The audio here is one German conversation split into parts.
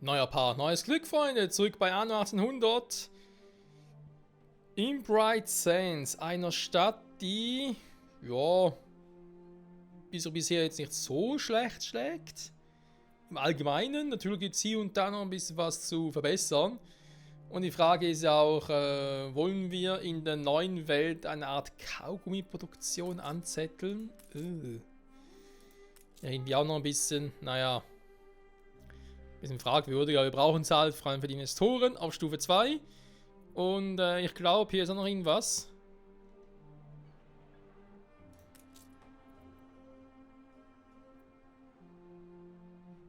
Neuer Part, neues Glück, Freunde. Zurück bei Anno 1800. In Bright Sands, einer Stadt, die, ja, bisher jetzt nicht so schlecht schlägt. Im Allgemeinen, natürlich gibt es hier und da noch ein bisschen was zu verbessern. Und die Frage ist ja auch, wollen wir in der neuen Welt eine Art Kaugummi-Produktion anzetteln? Ja, irgendwie auch noch ein bisschen, naja, ein bisschen fragwürdig, aber wir brauchen es halt, vor allem für die Investoren, auf Stufe 2. Und ich glaube, hier ist auch noch irgendwas.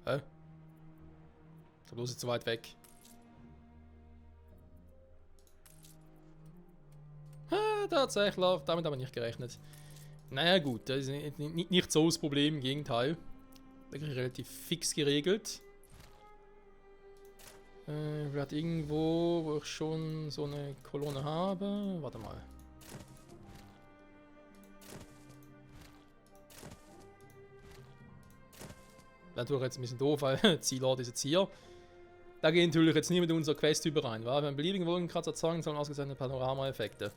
Hä? Ich glaube, los ist zu weit weg. Tatsächlich, damit habe ich nicht gerechnet. Naja gut, das ist nicht so das Problem, im Gegenteil. Wirklich relativ fix geregelt. Vielleicht irgendwo, wo ich schon so eine Kolonne habe. Warte mal. Natürlich jetzt ein bisschen doof, weil Zielort ist jetzt hier. Da geht natürlich jetzt nie mit unserer Quest überein. Weil beim beliebigen Wolkenkratzer erzeugen sollen ausgezeichnete Panorama-Effekte.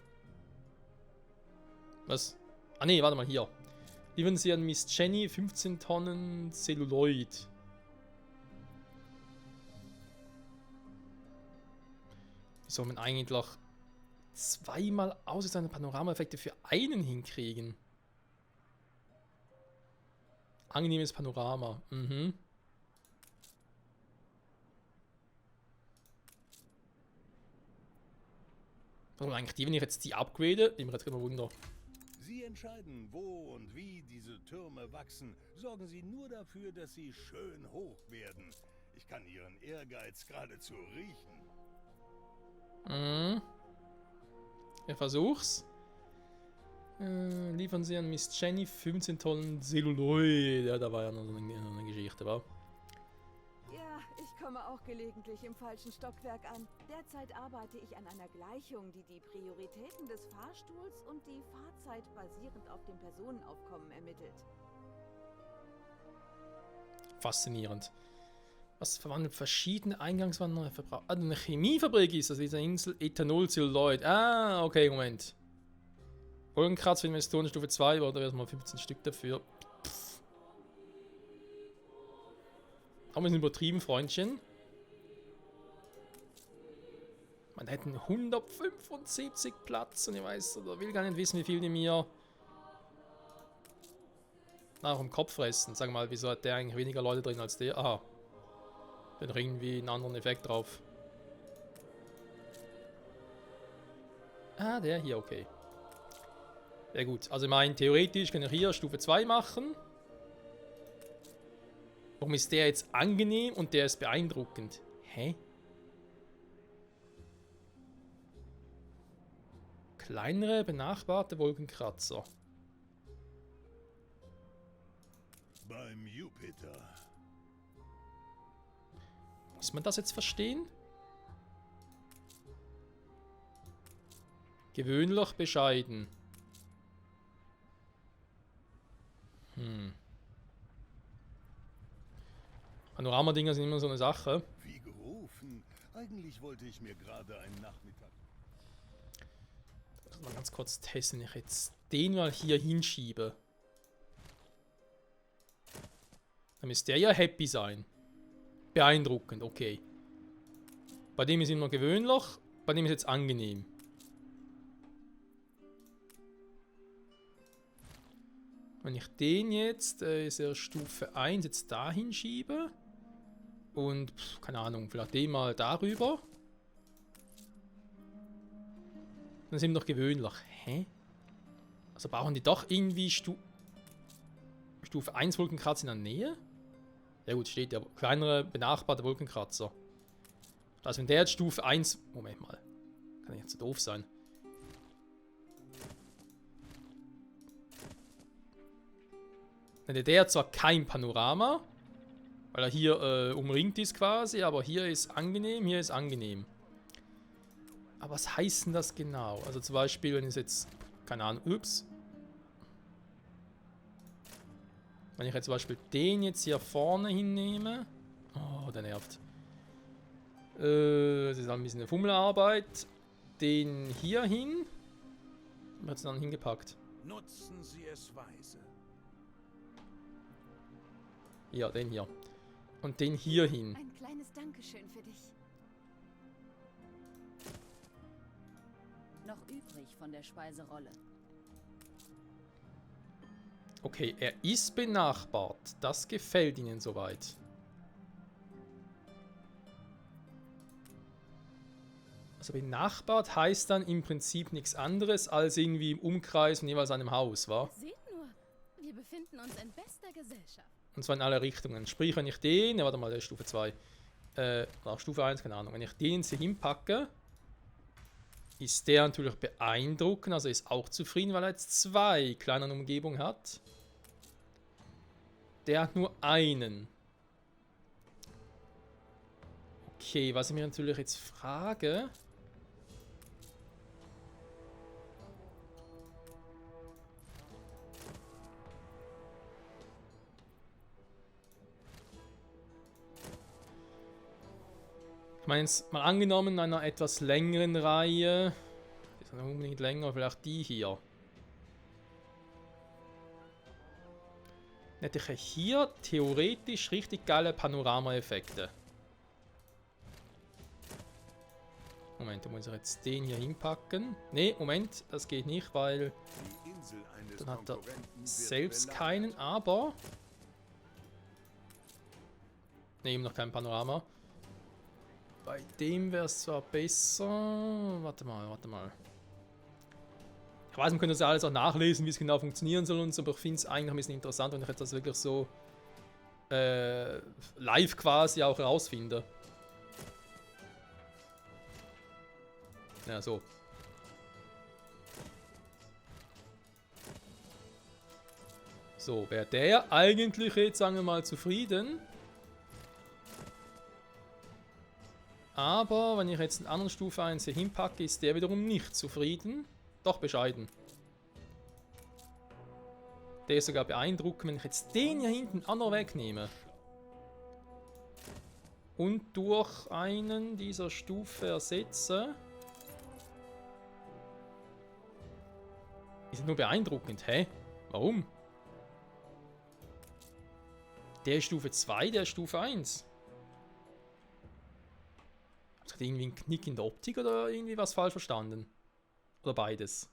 Was? Ah ne, warte mal, hier. Liefern Sie an Miss Jenny 15 Tonnen Celluloid. Wie soll man eigentlich zweimal ausgezeichnete Panorama-Effekte für einen hinkriegen? Angenehmes Panorama. Mhm. Warum eigentlich die, wenn ich jetzt die upgrade? Bin mir jetzt gerade Wunder. Sie entscheiden, wo und wie diese Türme wachsen. Sorgen Sie nur dafür, dass sie schön hoch werden. Ich kann Ihren Ehrgeiz geradezu riechen. Mhm. Ich versuch's. Liefern Sie an Miss Jenny 15 Tonnen Celluloid. Ja, da war ja noch so eine Geschichte, wa? Ja, ich komme auch gelegentlich im falschen Stockwerk an. Derzeit arbeite ich an einer Gleichung, die die Prioritäten des Fahrstuhls und die Fahrzeit basierend auf dem Personenaufkommen ermittelt. Faszinierend. Was verwandelt verschiedene Eingangswaren neu verbraucht? Ah, eine Chemiefabrik ist das, diese Insel Ethanol-Celluloid. Ah, okay, Moment. Wolkenkratzer für Investoren Stufe 2, oder erstmal 15 Stück dafür. Pff. Haben wir es übertrieben, Freundchen? Man hätten 175 Platz und ich weiß, oder will gar nicht wissen, wie viel die mir nach dem Kopf fressen. Sag mal, wieso hat der eigentlich weniger Leute drin als der? Aha. Dann irgendwie einen anderen Effekt drauf. Ah, der hier, okay. Sehr gut. Also ich meine, theoretisch kann ich hier Stufe 2 machen. Warum ist der jetzt angenehm und der ist beeindruckend? Hä? Kleinere, benachbarte Wolkenkratzer. Beim Jupiter. Muss man das jetzt verstehen? Gewöhnlich bescheiden. Panorama-Dinger sind immer so eine Sache. Wie gerufen. Eigentlich wollte ich mir gerade einen Nachmittag... Mal ganz kurz testen, wenn ich jetzt den mal hier hinschiebe. Dann müsste der ja happy sein. Beeindruckend, okay. Bei dem ist immer gewöhnlich, bei dem ist jetzt angenehm. Wenn ich den jetzt, ist er Stufe 1, jetzt da hinschiebe. Und, keine Ahnung, vielleicht den mal darüber. Dann sind wir noch gewöhnlich. Hä? Also brauchen die doch irgendwie Stufe 1 Wolkenkratzer in der Nähe? Ja gut, steht ja. Kleinere benachbarte Wolkenkratzer. Also wenn der jetzt Stufe 1... Moment mal. Kann nicht so doof sein. Dann hat der zwar kein Panorama, weil er hier umringt ist quasi, aber hier ist angenehm, hier ist angenehm. Aber was heißt denn das genau? Also zum Beispiel, wenn ich jetzt... Keine Ahnung, ups. Wenn ich jetzt zum Beispiel den jetzt hier vorne hinnehme... Oh, der nervt. Das ist ein bisschen eine Fummelarbeit. Den hier hin. Hat es dann hingepackt. Nutzen Sie es weise. Ja, den hier. Und den hier hin. Ein kleines Dankeschön für dich. Noch übrig von der Speiserolle. Okay, er ist benachbart. Das gefällt Ihnen soweit. Also benachbart heißt dann im Prinzip nichts anderes als irgendwie im Umkreis von jeweils einem Haus, wa? Seht nur, wir befinden uns in bester Gesellschaft. Und zwar in alle Richtungen. Sprich, wenn ich den, warte mal, der ist Stufe 2, nach Stufe 1, keine Ahnung, wenn ich den hier hinpacke, ist der natürlich beeindruckend, also ist auch zufrieden, weil er jetzt 2 kleine Umgebungen hat. Der hat nur einen. Okay, was ich mir natürlich jetzt frage... Ich meine jetzt mal angenommen in einer etwas längeren Reihe, die ist nicht unbedingt länger, vielleicht die hier. Dann hätte ich hier theoretisch richtig geile Panorama-Effekte. Moment, da muss ich jetzt den hier hinpacken. Ne, Moment, das geht nicht, weil Die Insel eines dann hat er Konkurrenten wird selbst belagert. keinen, aber... Ne, eben noch kein Panorama. Bei dem wäre es zwar besser... Warte mal. Ich weiß, man könnte das ja alles auch nachlesen, wie es genau funktionieren soll und so, aber ich finde es eigentlich ein bisschen interessant, wenn ich jetzt das wirklich so live quasi auch herausfinde. Ja, so. So, wäre der eigentlich jetzt, sagen wir mal, zufrieden. Aber wenn ich jetzt einen anderen Stufe 1 hier hinpacke, ist der wiederum nicht zufrieden. Doch bescheiden. Der ist sogar beeindruckend, wenn ich jetzt den hier hinten auch noch wegnehme. Und durch einen dieser Stufe ersetze. Ist nur beeindruckend, hä? Warum? Der ist Stufe 2, der ist Stufe 1. Hat irgendwie einen Knick in der Optik oder irgendwie was falsch verstanden? Oder beides?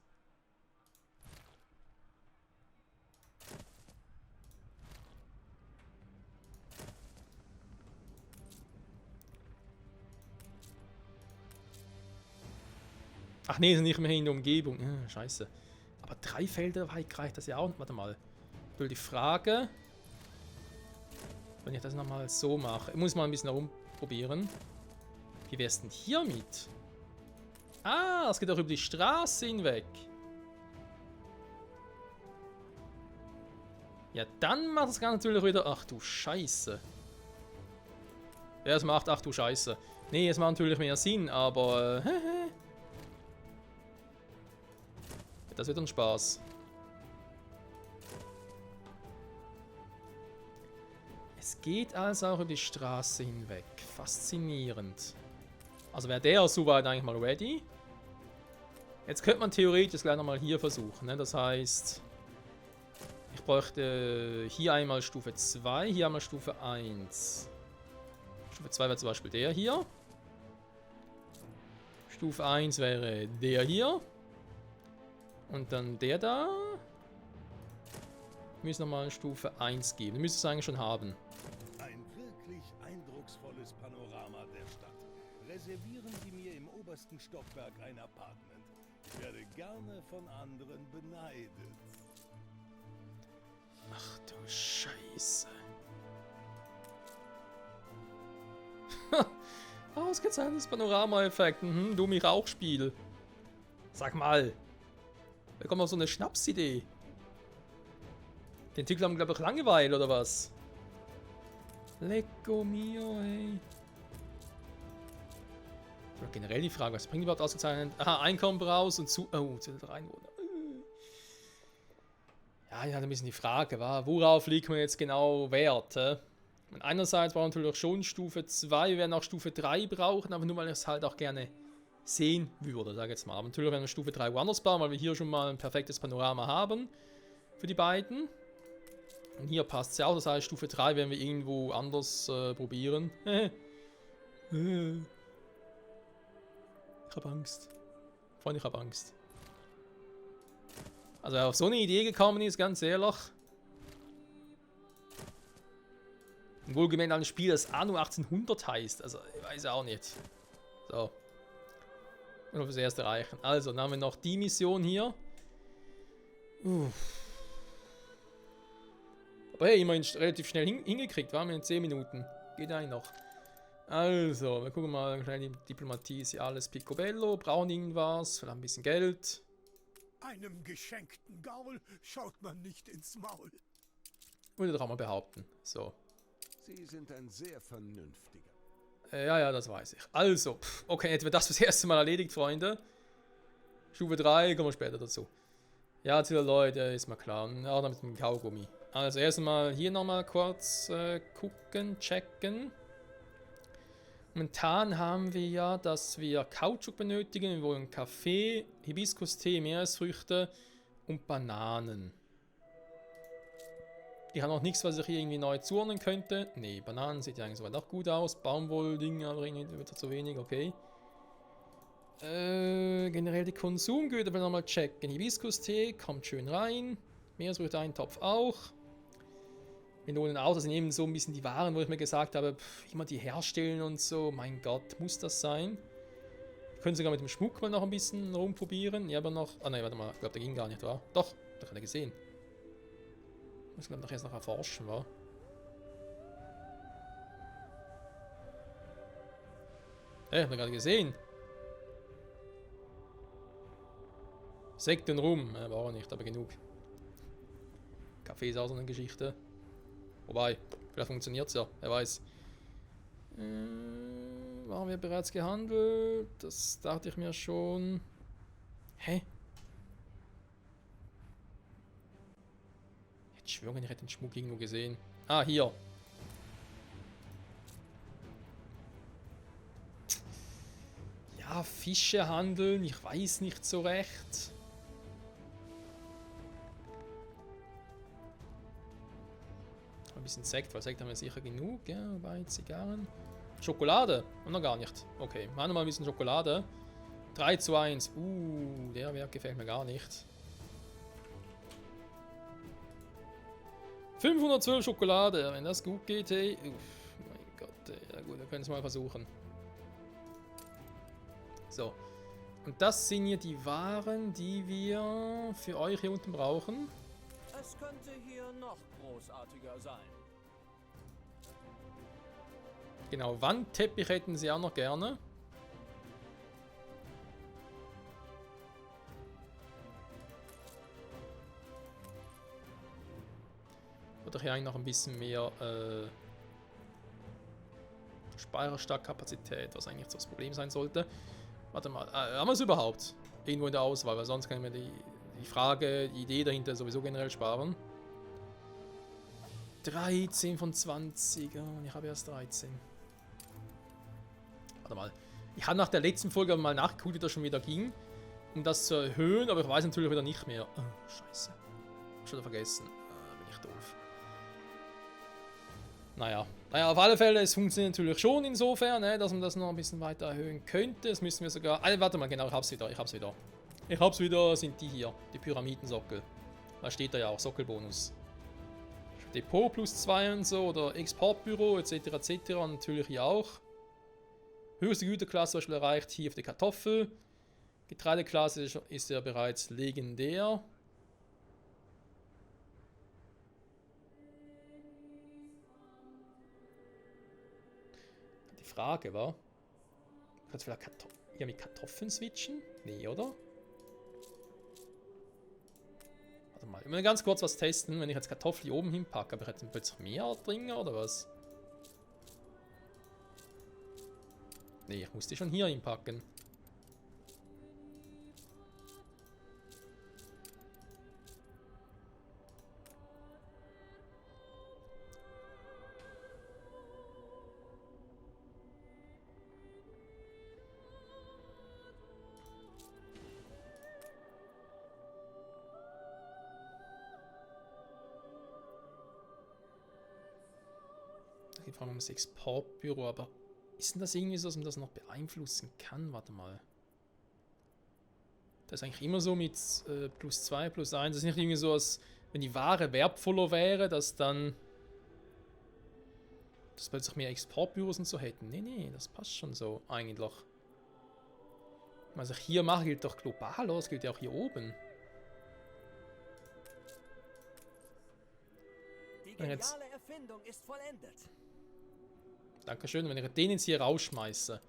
Ach nee, sind nicht mehr in der Umgebung. Scheiße. Aber 3 Felder weit reicht das ja auch. Warte mal. Ich will die Frage. Wenn ich das nochmal so mache. Ich muss mal ein bisschen herumprobieren. Wie wär's denn hier mit? Ah, es geht auch über die Straße hinweg. Ja, dann macht das Ganze natürlich wieder... Ach du Scheiße. Ja, es macht... Ach du Scheiße. Nee, es macht natürlich mehr Sinn, aber... das wird ein Spaß. Es geht also auch über die Straße hinweg. Faszinierend. Also wäre der soweit eigentlich mal ready. Jetzt könnte man theoretisch gleich nochmal hier versuchen. Ne? Das heißt, ich bräuchte hier einmal Stufe 2, hier einmal Stufe 1. Stufe 2 wäre zum Beispiel der hier. Stufe 1 wäre der hier. Und dann der da. Wir müssen nochmal Stufe 1 geben. Wir müssen es eigentlich schon haben. Ein wirklich eindrucksvolles Panorama der Stadt. Reservieren Sie mir im obersten Stockwerk ein Apartment. Ich werde gerne von anderen beneidet. Ach du Scheiße. Ausgezeichnetes Panorama-Effekt. Dummi Rauchspiel. Sag mal. Wer kommt auf so eine Schnapsidee? Die Entwickler haben, glaube ich, Langeweile, oder was? Lecco mio, ey. Oder generell die Frage, was bringt überhaupt ausgezeichnet? Aha, Einkommen raus und zu... Oh, zu den Einwohner. Ja, ja, ein bisschen die Frage, worauf legt man jetzt genau Wert? Und einerseits brauchen wir natürlich schon Stufe 2, wir werden auch Stufe 3 brauchen, aber nur weil ich es halt auch gerne sehen würde, sage ich jetzt mal. Aber natürlich werden wir Stufe 3 woanders bauen, weil wir hier schon mal ein perfektes Panorama haben für die beiden. Und hier passt es ja auch, das heißt Stufe 3 werden wir irgendwo anders probieren. Ich habe Angst. Freunde, ich habe Angst. Also wer auf so eine Idee gekommen ist, ganz ehrlich. Und wohlgemeint ein Spiel, das Anno 1800 heißt. Also ich weiß auch nicht. So. Nur fürs erste reichen. Also, dann haben wir noch die Mission hier. Aber hey, immerhin relativ schnell hingekriegt. Waren wir in 10 Minuten. Geht eigentlich noch. Also, wir gucken mal. Die Diplomatie ist ja alles picobello. Brauchen irgendwas. Vielleicht ein bisschen Geld. Einem geschenkten Gaul schaut man nicht ins Maul. Würde ich doch auch mal behaupten. So. Sie sind ein sehr vernünftiger. Ja, das weiß ich. Also, okay, hätten wir das fürs erste Mal erledigt, Freunde. Stufe 3, kommen wir später dazu. Ja, zu den Leuten, ist mal klar. Ja, dann mit dem Kaugummi. Also, erstmal hier nochmal kurz gucken, checken. Momentan haben wir ja, dass wir Kautschuk benötigen. Wir wollen Kaffee, Hibiskus-Tee, Meeresfrüchte und Bananen. Ich habe noch nichts, was ich hier irgendwie neu zuordnen könnte. Ne, Bananen sieht ja eigentlich soweit auch gut aus. Baumwolldinge, aber irgendwie wird zu wenig, okay. Generell die Konsumgüter will ich nochmal checken. Hibiskus-Tee kommt schön rein. Meeresfrüchte Eintopf auch. Melonen auch, das sind eben so ein bisschen die Waren, wo ich mir gesagt habe, immer die herstellen und so. Mein Gott, muss das sein? Wir können sogar mit dem Schmuck mal noch ein bisschen rumprobieren. Ja, aber noch... Ah nein, warte mal, ich glaube, der ging gar nicht, wa? Doch, das hat er gesehen. Muss ich nachher noch erforschen, wa? Hab ich gerade gesehen. Sekt und Rum, war auch nicht, aber genug. Kaffee ist auch so eine Geschichte. Wobei, vielleicht funktioniert es ja, wer weiß. Waren wir bereits gehandelt? Das dachte ich mir schon. Hä? Ich schwöre, ich hätte den Schmuck irgendwo gesehen. Ah, hier. Ja, Fische handeln, ich weiß nicht so recht. Ein bisschen Sekt, weil Sekt haben wir sicher genug. Ja, wobei Zigarren. Schokolade? Und noch gar nicht. Okay, machen wir mal ein bisschen Schokolade. 3 zu 1. Der Wert gefällt mir gar nicht. 512 Schokolade, wenn das gut geht, hey. Mein Gott, ja gut, wir können es mal versuchen. So. Und das sind hier die Waren, die wir für euch hier unten brauchen. Es könnte hier noch großartiger sein. Genau, Wandteppich hätten sie auch noch gerne. Oder hier eigentlich noch ein bisschen mehr Speicherstarkkapazität, was eigentlich so das Problem sein sollte. Warte mal, haben wir es überhaupt? Irgendwo in der Auswahl, weil sonst können wir die Frage, die Idee dahinter sowieso generell sparen. 13 von 20. Oh, ich habe erst 13. Warte mal. Ich habe nach der letzten Folge mal nachgeguckt, wie das schon wieder ging, um das zu erhöhen, aber ich weiß natürlich wieder nicht mehr. Oh, scheiße. Schon wieder vergessen. Bin ich doof. Naja, auf alle Fälle, es funktioniert natürlich schon insofern, ne, dass man das noch ein bisschen weiter erhöhen könnte. Das müssen wir sogar... warte mal, genau, ich hab's wieder, sind die hier, die Pyramidensockel. Da steht da ja auch Sockelbonus. Depot plus 2 und so, oder Exportbüro, etc. etc. Und natürlich hier auch. Höchste Güterklasse zum Beispiel erreicht hier auf die Kartoffel. Getreideklasse ist ja bereits legendär. Die Frage war, kannst du vielleicht hier mit Kartoffeln switchen? Nee, oder? Warte mal, ich will ganz kurz was testen, wenn ich jetzt Kartoffel hier oben hinpacke, aber ich hätte plötzlich mehr drin oder was? Nee, ich musste schon hier hinpacken. vor allem ums Exportbüro, aber ist denn das irgendwie so, dass man das noch beeinflussen kann? Warte mal. Das ist eigentlich immer so mit +2, +1. Das ist nicht irgendwie so, als wenn die Ware wertvoller wäre, dass dann dass plötzlich mehr Exportbüros und so hätten. Nee, das passt schon so eigentlich. Was ich hier mache, gilt doch global, oder? Das gilt ja auch hier oben. Die Wenn jetzt- geniale Erfindung ist vollendet. Dankeschön. Wenn ich den jetzt hier rausschmeiße,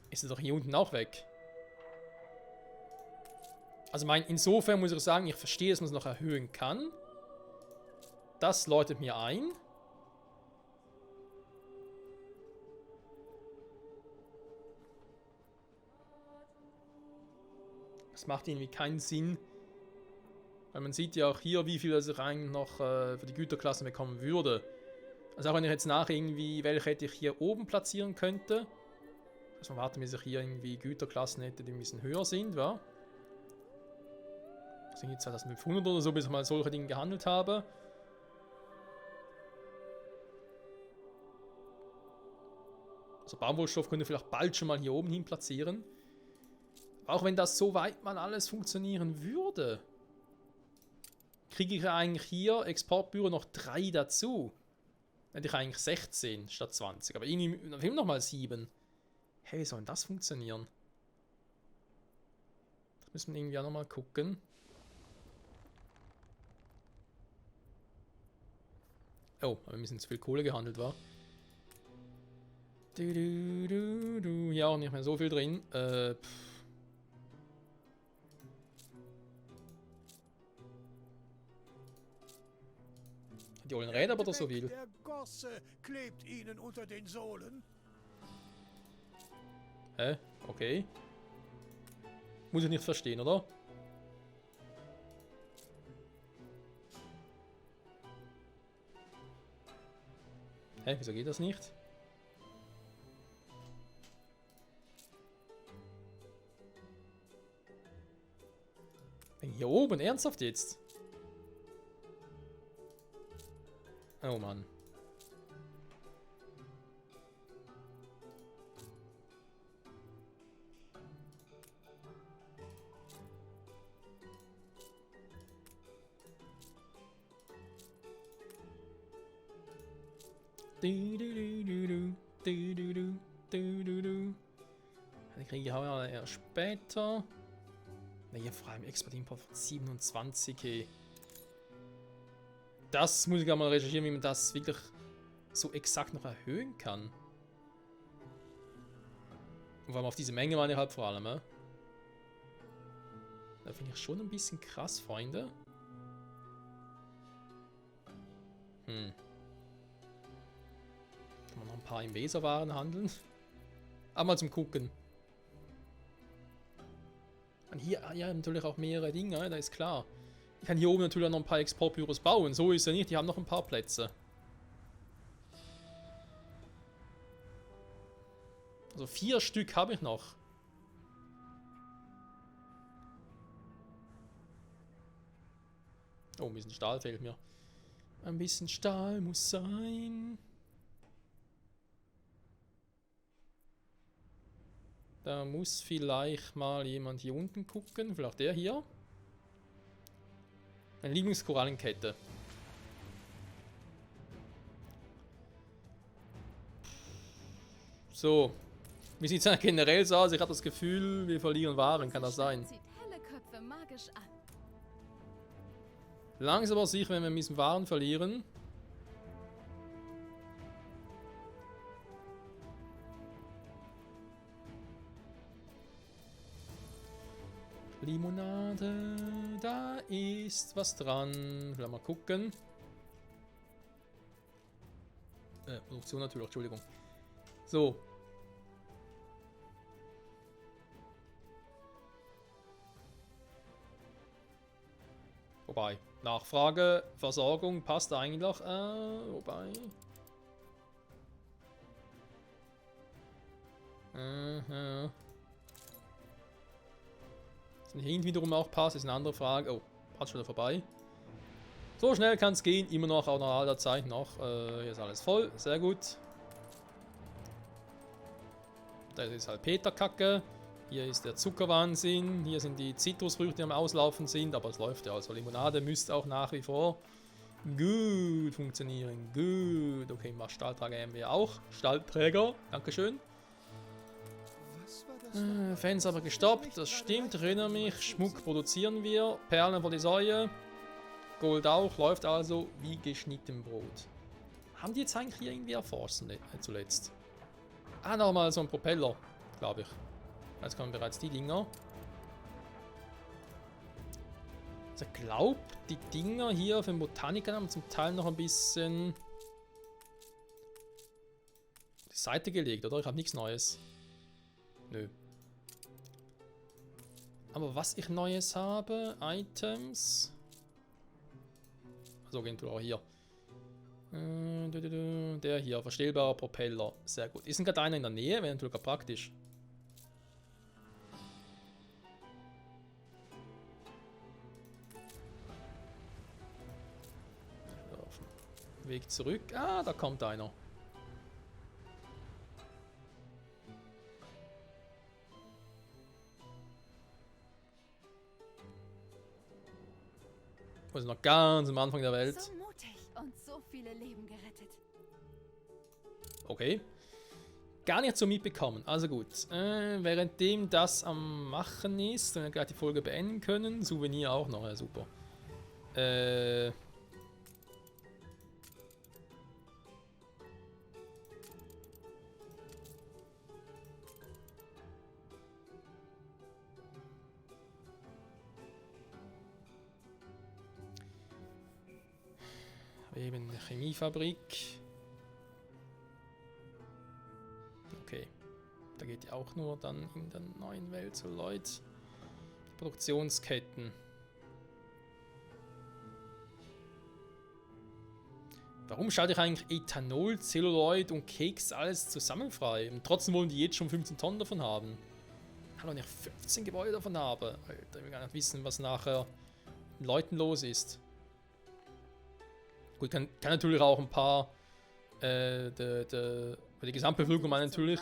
ist er doch hier unten auch weg. Also insofern muss ich sagen, ich verstehe, dass man es noch erhöhen kann. Das läutet mir ein. Das macht irgendwie keinen Sinn. Weil man sieht ja auch hier, wie viel ich eigentlich noch für die Güterklassen bekommen würde. Also auch wenn ich jetzt nach irgendwie, welche hätte ich hier oben platzieren könnte. Also man warten, bis ich hier irgendwie Güterklassen hätte, die ein bisschen höher sind, wa? Also irgendwie 2500 oder so, bis ich mal solche Dinge gehandelt habe. Also Baumwollstoff könnte vielleicht bald schon mal hier oben hin platzieren. Auch wenn das so weit mal alles funktionieren würde, kriege ich eigentlich hier Exportbüro noch 3 dazu. Dann hätte ich eigentlich 16 statt 20. Aber irgendwie noch mal 7. Hey, wie soll denn das funktionieren? Das müssen wir irgendwie auch noch mal gucken. Oh, aber wir müssen zu viel Kohle gehandelt, war. Ja, auch nicht mehr so viel drin. Die ollen Räder aber doch so viel. Der Gosse klebt ihnen unter den Sohlen. Hä? Okay. Muss ich nicht verstehen, oder? Hä? Wieso geht das nicht? Hier oben? Ernsthaft jetzt? Oh Mann. Die kriege ich auch ja später. Na, hier vor allem Export-Import von 27. Hey. Das muss ich auch mal recherchieren, wie man das wirklich so exakt noch erhöhen kann. Und vor allem auf diese Menge meine ich halt vor allem. Da finde ich schon ein bisschen krass, Freunde. Kann man noch ein paar im Weserwaren handeln? Aber mal zum Gucken. Und hier ja, natürlich auch mehrere Dinge, da ist klar. Ich kann hier oben natürlich auch noch ein paar Exportbüros bauen. So ist ja nicht, die haben noch ein paar Plätze. Also 4 Stück habe ich noch. Oh, ein bisschen Stahl fehlt mir. Ein bisschen Stahl muss sein. Da muss vielleicht mal jemand hier unten gucken. Vielleicht der hier. Eine Lieblingskorallenkette. So. Wie sieht es denn generell so aus? Ich habe das Gefühl, wir verlieren Waren. Kann das sein? Zieht helle Köpfe magisch an. Langsam aber sicher, wenn wir ein bisschen Waren verlieren. Limonade, da ist was dran. Mal gucken. Produktion natürlich, Entschuldigung. So. Wobei, Nachfrage, Versorgung passt eigentlich. Wobei. Hier wiederum auch passt, ist eine andere Frage. Oh, passt schon wieder vorbei. So schnell kann es gehen, immer noch, auch nach all der Zeit noch. Hier ist alles voll, sehr gut. Da ist halt Peterkacke. Hier ist der Zuckerwahnsinn. Hier sind die Zitrusfrüchte, die am Auslaufen sind. Aber es läuft ja. Also Limonade müsste auch nach wie vor gut funktionieren. Gut. Okay, mach Stahlträger haben wir auch. Stahlträger. Dankeschön. Fans aber gestoppt. Das stimmt. Ich erinnere mich. Schmuck produzieren wir. Perlen für die Säue. Gold auch. Läuft also wie geschnitten Brot. Haben die jetzt eigentlich hier irgendwie erforscht zuletzt? Ah, nochmal so ein Propeller, glaube ich. Jetzt kommen bereits die Dinger. Also ich glaube, die Dinger hier für den Botaniker haben zum Teil noch ein bisschen die Seite gelegt, oder? Ich habe nichts Neues. Nö. Aber was ich Neues habe, Items. So, gehen wir auch hier. Der hier, verstellbarer Propeller. Sehr gut. Ist denn gerade einer in der Nähe? Wäre natürlich auch praktisch. Weg zurück. Ah, da kommt einer. Also noch ganz am Anfang der Welt. So mutig und so viele Leben gerettet. Okay. Gar nicht so mitbekommen. Also gut. Währenddem das am Machen ist, wenn wir gleich die Folge beenden können. Souvenir auch noch. Ja, super. Eben eine Chemiefabrik. Okay. Da geht ja auch nur dann in der neuen Welt so Leute. Produktionsketten. Warum schalte ich eigentlich Ethanol, Zelluloid und Keks alles zusammen frei? Und trotzdem wollen die jetzt schon 15 Tonnen davon haben. Kann doch nicht 15 Gebäude davon haben. Alter, ich will gar nicht wissen, was nachher mit den Leuten los ist. Gut, kann natürlich auch ein paar die Gesamtbevölkerung meint natürlich.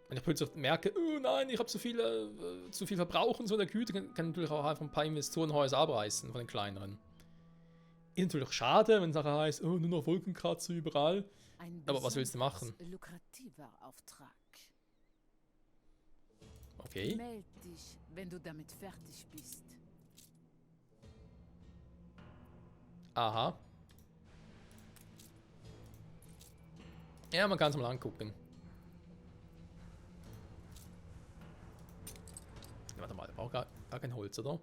Wenn ich plötzlich merke, oh nein, ich habe zu viel Verbrauch und so in der Güte, kann natürlich auch einfach ein paar Investorenhäuser abreißen von den kleineren. Ist natürlich schade, wenn es nachher heißt, oh, nur noch Wolkenkratzer überall. Aber was willst du machen? Lukrativer Auftrag. Okay. Meld dich, wenn du damit fertig bist. Aha. Ja, man kann es mal angucken. Ja, warte mal, braucht gar kein Holz, oder?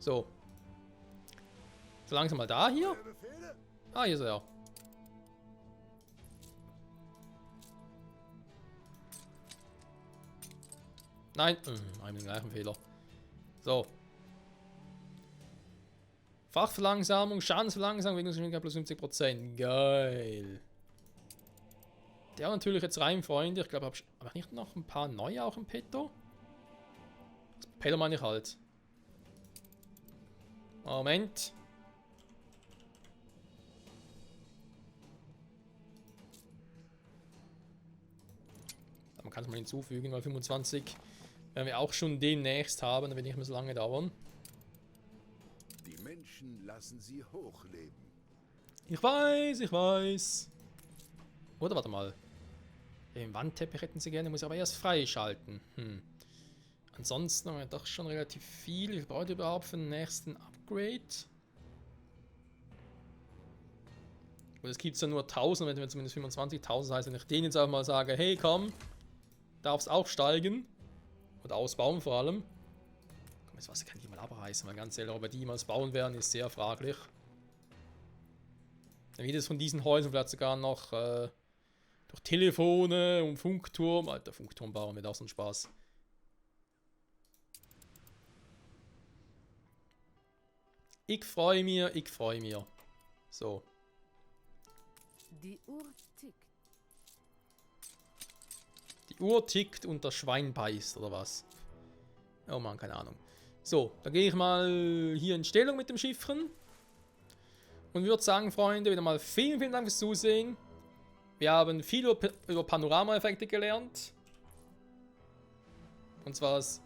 So. So langsam mal da hier. Ah, hier ist er. Nein, haben den gleichen Fehler. So. Fachverlangsamung, Schadensverlangsamung, Wirkungsgeschwindigkeit plus 50%. Geil. Der natürlich jetzt rein, Freunde. Ich glaube, habe ich nicht noch ein paar neue auch im Petto? Das Propeller meine ich halt. Moment. Man kann es mal hinzufügen, weil 25 werden wir auch schon demnächst haben, dann wird nicht mehr so lange dauern. Die Menschen lassen sie hochleben. Ich weiß. Oder warte mal. Den Wandteppich hätten sie gerne, muss ich aber erst freischalten. Ansonsten haben wir doch schon relativ viel. Ich brauche überhaupt für den nächsten Upgrade. Und es gibt ja nur 1000, wenn wir zumindest 25.000. Das heißt, wenn ich denen jetzt einfach mal sage, hey komm, darfst auch steigen. Und ausbauen vor allem. Komm, das Wasser kann ich mal abreißen, weil ganz ehrlich, ob wir die jemals bauen werden, ist sehr fraglich. Dann wird es von diesen Häusern vielleicht sogar noch durch Telefone und Funkturm. Alter, Funkturm bauen wird auch so ein Spaß. Ich freue mich. So. Die Uhr tickt. Die Uhr tickt und das Schwein beißt, oder was? Oh Mann, keine Ahnung. So, dann gehe ich mal hier in Stellung mit dem Schiffchen. Und würde sagen, Freunde, wieder mal vielen, vielen Dank fürs Zusehen. Wir haben viel über Panorama-Effekte gelernt. Und zwar, dass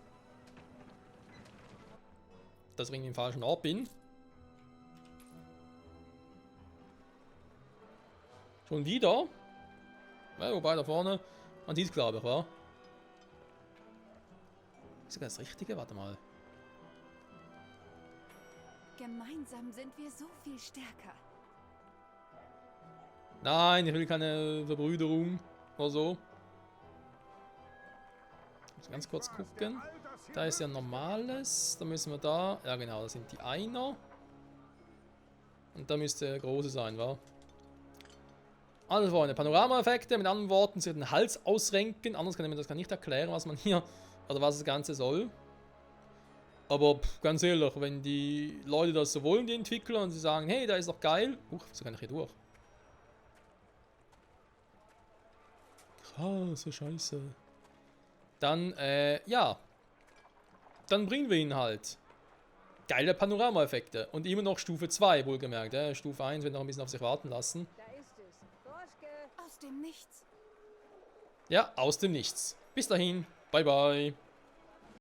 ich irgendwie im falschen Ort bin. Schon wieder? Ja, wobei da vorne, man sieht, glaube ich, wa? Ist sogar das Richtige? Warte mal. Gemeinsam sind wir so viel stärker. Nein, ich will keine Verbrüderung oder so. Ich muss ganz kurz gucken. Da ist ja normales. Da müssen wir da. Ja genau, das sind die Einer. Und da müsste der große sein, wa? Also Freunde, Panorama-Effekte, mit anderen Worten, sie den Hals ausrenken. Anders kann ich mir das gar nicht erklären, was man hier, oder was das Ganze soll. Aber ganz ehrlich, wenn die Leute das so wollen, die Entwickler, und sie sagen, hey, da ist doch geil. So kann ich hier durch. Krasse Scheiße. Dann, ja. Dann bringen wir ihn halt. Geile Panorama-Effekte. Und immer noch Stufe 2, wohlgemerkt. Stufe 1 wird noch ein bisschen auf sich warten lassen. Da ist es. Aus dem Nichts. Ja, aus dem Nichts. Bis dahin. Bye, bye.